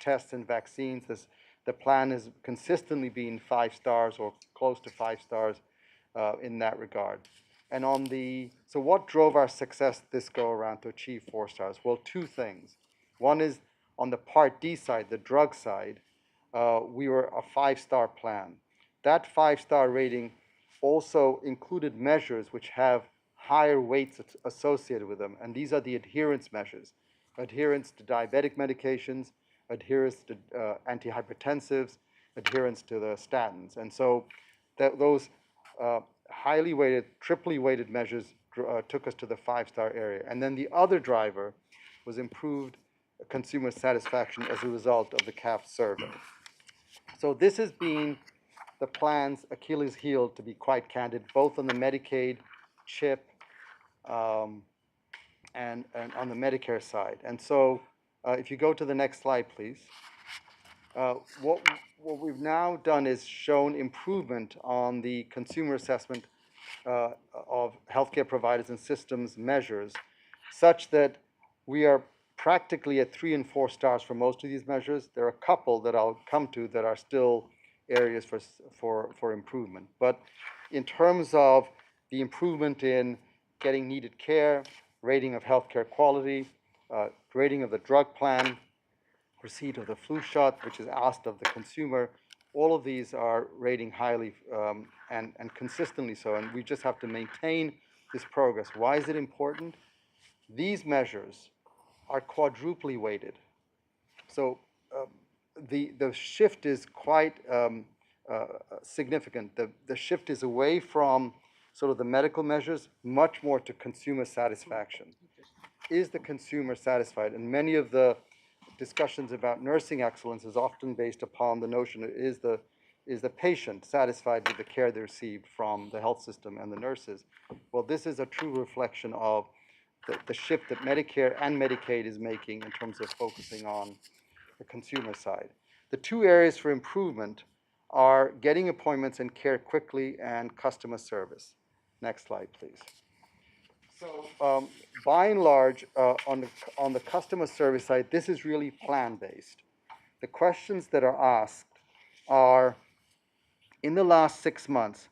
tests, and vaccines. The plan has consistently been 5 stars or close to 5 stars in that regard. And so what drove our success this go around to achieve 4 stars? Well, 2 things. One is on the Part D side, the drug side, we were a 5-star plan. That 5-star rating also included measures which have higher weights associated with them, and these are the adherence measures. Adherence to diabetic medications, adherence to antihypertensives, adherence to the statins. And so those highly weighted, triply weighted measures took us to the 5-star area. And then the other driver was improved consumer satisfaction as a result of the CAF survey. So this has been the plan's Achilles heel, to be quite candid, both on the Medicaid, CHIP, and on the Medicare side. And so if you go to the next slide, please. What we've now done is shown improvement on the consumer assessment of healthcare providers and systems measures, such that we are practically at 3 and 4 stars for most of these measures. There are a couple that I'll come to that are still areas for improvement. But in terms of the improvement in getting needed care, rating of healthcare quality, rating of the drug plan, receipt of the flu shot, which is asked of the consumer, all of these are rating highly and consistently so, and we just have to maintain this progress. Why is it important? These measures are quadruply weighted. So the shift is quite significant. The shift is away from sort of the medical measures, much more to consumer satisfaction. Is the consumer satisfied? And many of the discussions about nursing excellence is often based upon the notion of is the patient satisfied with the care they received from the health system and the nurses? Well, this is a true reflection of the shift that Medicare and Medicaid is making in terms of focusing on the consumer side. The 2 areas for improvement are getting appointments and care quickly and customer service. Next slide, please. So by and large, on the customer service side, this is really plan-based. The questions that are asked are, in the last 6 months,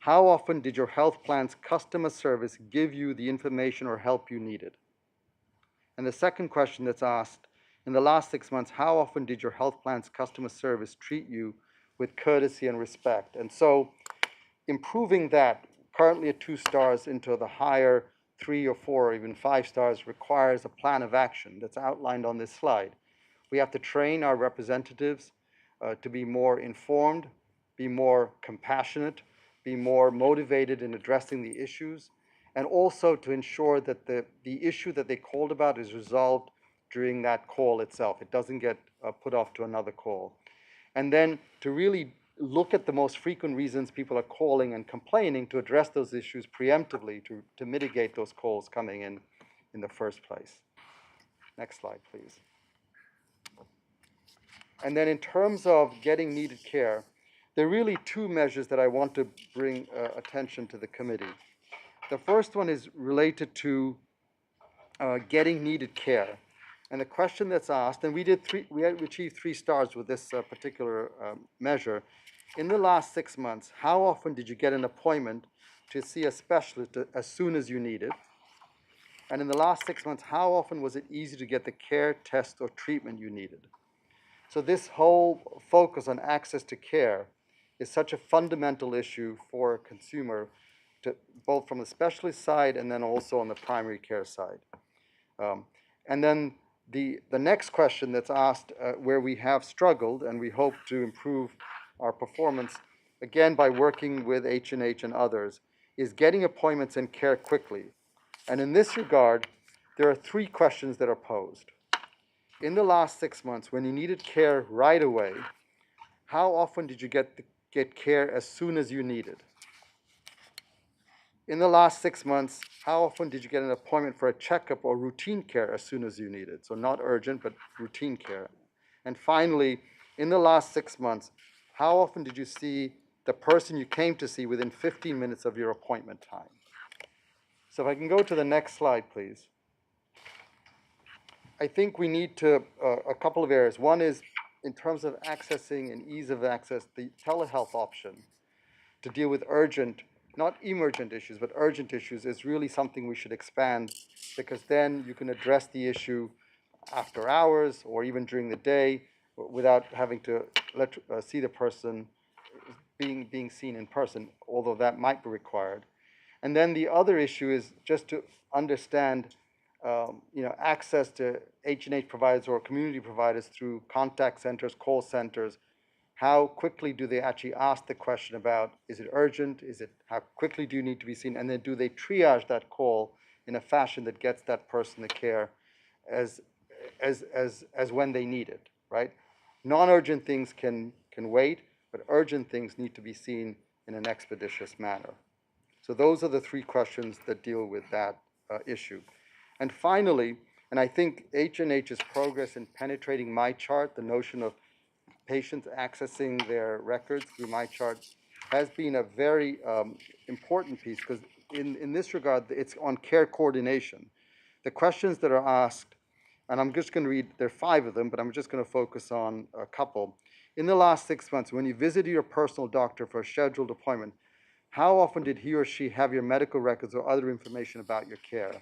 how often did your health plan's customer service give you the information or help you needed? And the second question that's asked, in the last 6 months, how often did your health plan's customer service treat you with courtesy and respect? And so improving that, currently at 2 stars, into the higher 3 or 4 or even 5 stars, requires a plan of action that's outlined on this slide. We have to train our representatives to be more informed, be more compassionate, be more motivated in addressing the issues, and also to ensure that the issue that they called about is resolved during that call itself. It doesn't get put off to another call. And then to really look at the most frequent reasons people are calling and complaining, to address those issues preemptively to mitigate those calls coming in the first place. Next slide, please. And then in terms of getting needed care, there are really 2 measures that I want to bring attention to the committee. The first one is related to getting needed care. And the question that's asked, and we achieved 3 stars with this particular measure. In the last 6 months, how often did you get an appointment to see a specialist as soon as you needed? And in the last 6 months, how often was it easy to get the care, test, or treatment you needed? So this whole focus on access to care is such a fundamental issue for a consumer, both from the specialist side and then also on the primary care side. And then the next question that's asked, where we have struggled and we hope to improve our performance, again by working with H&H and others, is getting appointments and care quickly. And in this regard, there are 3 questions that are posed. In the last 6 months, when you needed care right away, how often did you get care as soon as you needed? In the last 6 months, how often did you get an appointment for a checkup or routine care as soon as you needed? So not urgent, but routine care. And finally, in the last 6 months, how often did you see the person you came to see within 15 minutes of your appointment time? So if I can go to the next slide, please. I think we need to, a couple of areas. One is in terms of accessing and ease of access, the telehealth option to deal with urgent, not emergent issues, but urgent issues is really something we should expand, because then you can address the issue after hours or even during the day without having to see the person being seen in person, although that might be required. And then the other issue is just to understand, access to H&H providers or community providers through contact centers, call centers. How quickly do they actually ask the question about, is it urgent? How quickly do you need to be seen? And then do they triage that call in a fashion that gets that person the care as when they need it, right? Non-urgent things can wait, but urgent things need to be seen in an expeditious manner. So those are the three questions that deal with that issue. And finally, and I think H&H's progress in penetrating MyChart, the notion of patients accessing their records through MyChart, has been a very important piece, because in this regard, it's on care coordination. The questions that are asked, and I'm just going to read, there are 5 of them, but I'm just going to focus on a couple. In the last 6 months, when you visited your personal doctor for a scheduled appointment, how often did he or she have your medical records or other information about your care?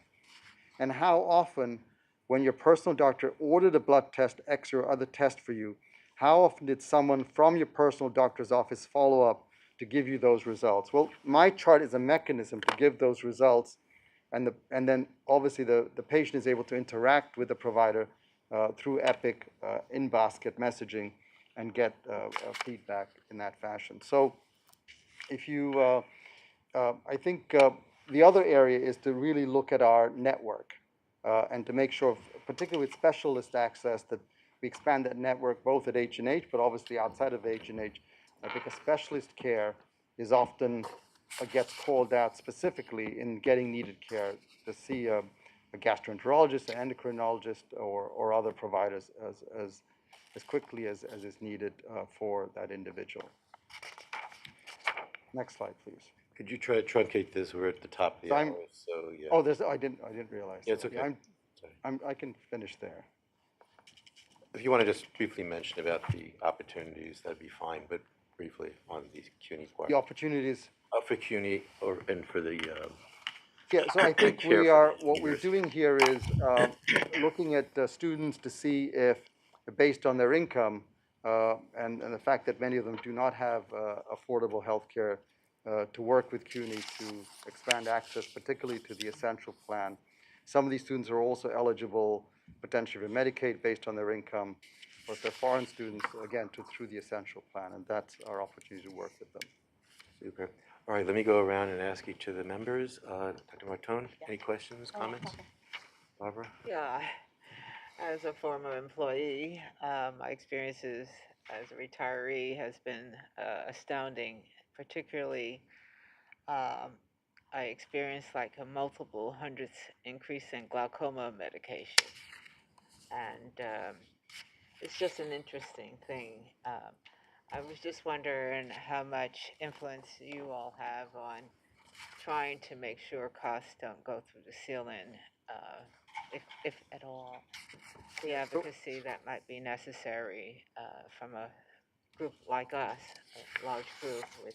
And how often, when your personal doctor ordered a blood test, X-ray, or other test for you, how often did someone from your personal doctor's office follow up to give you those results? Well, MyChart is a mechanism to give those results, and then obviously the patient is able to interact with the provider through Epic in-basket messaging and get feedback in that fashion. So if you, I think the other area is to really look at our network and to make sure, particularly with specialist access, that we expand that network both at H&H, but obviously outside of H&H, because specialist care is often gets called out specifically in getting needed care to see a gastroenterologist, an endocrinologist, or other providers as quickly as is needed for that individual. Next slide, please. Could you try to truncate this? We're at the top of the So hour, so yeah. Oh, I didn't realize. Yeah, it's that. okay. I can finish there. If you want to just briefly mention about the opportunities, that'd be fine, but briefly on the CUNY part. The opportunities. For CUNY and for the, Yeah, so I think Care we for are, the what we're years. doing here is looking at students to see if, based on their income, and the fact that many of them do not have affordable health care, to work with CUNY to expand access, particularly to the essential plan. Some of these students are also eligible potentially for Medicaid based on their income, or if they're foreign students, again, through the essential plan, and that's our opportunity to work with them. Super. All right, let me go around and ask each of the members. Dr. Martone, any questions, comments? Barbara? Yeah, as a former employee, my experiences as a retiree has been astounding. Particularly, I experienced like a multiple hundreds increase in glaucoma medication, and it's just an interesting thing. I was just wondering how much influence you all have on trying to make sure costs don't go through the ceiling, if at all. The advocacy that might be necessary from a group like us, a large group with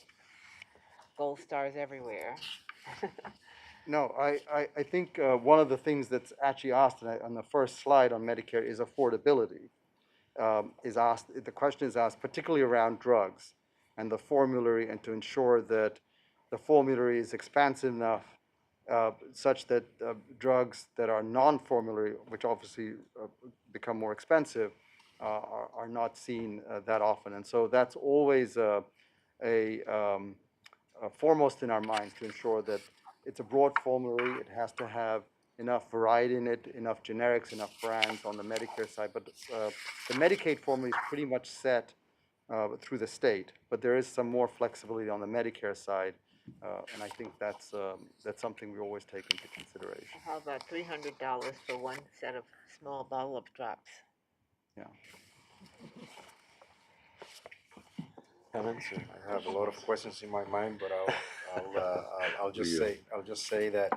gold stars everywhere. No, I think one of the things that's actually asked on the first slide on Medicare is affordability. The question is asked particularly around drugs and the formulary, and to ensure that the formulary is expansive enough such that drugs that are non-formulary, which obviously become more expensive, are not seen that often. And so that's always foremost in our minds, to ensure that it's a broad formulary. It has to have enough variety in it, enough generics, enough brands on the Medicare side. But the Medicaid formulary is pretty much set through the state, but there is some more flexibility on the Medicare side, and I think that's something we always take into consideration. How about $300 for one set of small bottle of drops? Yeah. Comments? I have a lot of questions in my mind, but I'll just say that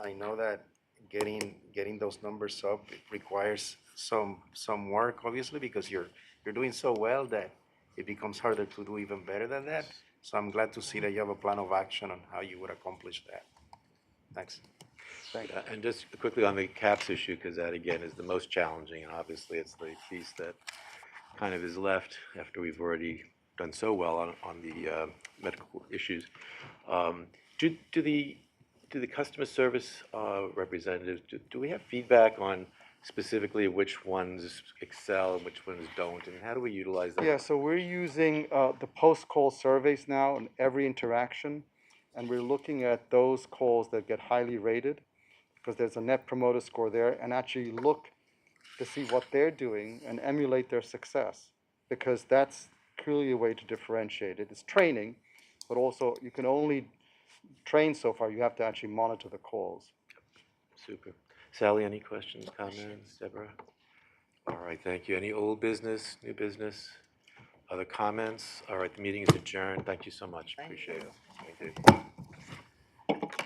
I know that getting those numbers up, it requires some work, obviously, because you're doing so well that it becomes harder to do even better than that. So I'm glad to see that you have a plan of action on how you would accomplish that. Thanks. And just quickly on the CAPS issue, because that again is the most challenging, and obviously it's the piece that kind of is left after we've already done so well on the medical issues. Do the customer service representatives, do we have feedback on specifically which ones excel and which ones don't, and how do we utilize that? Yeah, so we're using the post-call surveys now in every interaction, and we're looking at those calls that get highly rated, because there's a net promoter score there, and actually look to see what they're doing and emulate their success, because that's clearly a way to differentiate it. It's training, but also you can only train so far. You have to actually monitor the calls. Super. Sally, any questions, comments? Deborah? All right, thank you. Any old business, new business, other comments? All right, the meeting is adjourned. Thank you so much. Thank Appreciate you. it. Thank you.